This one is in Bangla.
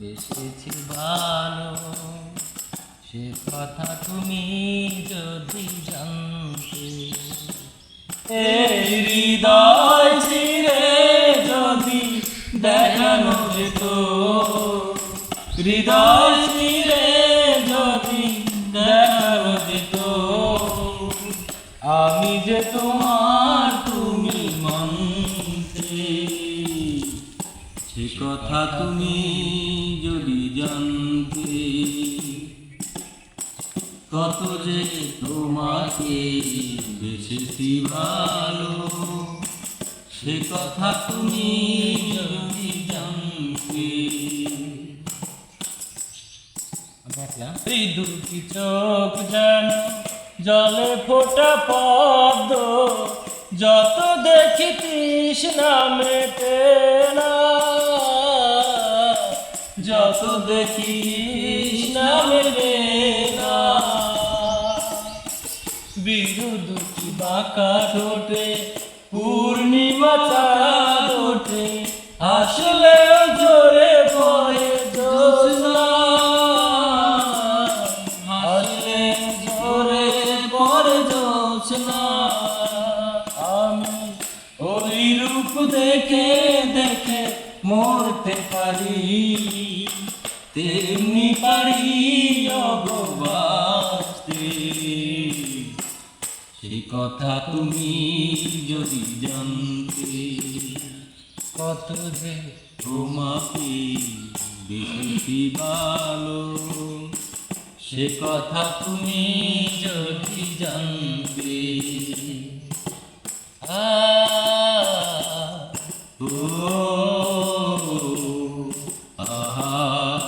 বেসেছি ভালো, সে কথা তুমি যদি জানতে। এই হৃদয় ছিঁড়ে যদি দেখানো যেত, হৃদয় ছিঁড়ে যদি দেখানো যেত, আমি যে তোমার তুমি মানতে। সে কথা তুমি যদি জানতে, কত যে তোমাকে বেসেছি ভালো, সে কথা তুমি যদি জানতে। এই দুটি চোখ যেন জলে ফোটা পদ্ম, যত দেখি তৃষ্ণা মেটে না, যত দেখি তৃষ্ণা মেটে না। বিরুদুটি বাঁকা ঠোঁটে পূর্ণিমা চাঁদ ওঠে, আসলেও জোরে পড়ে জ্যোৎস্না, আসলে জোরে পড়ে জ্যোৎস্না। আমি ওই রূপ দেখে দেখে মরতে পারি, তেমনি পারি অগবাসতে। সে কথা তুমি যদি জানতে, কত যে তোমাকে বেশি ভালো, সে কথা তুমি যদি জানতে। ও আহা।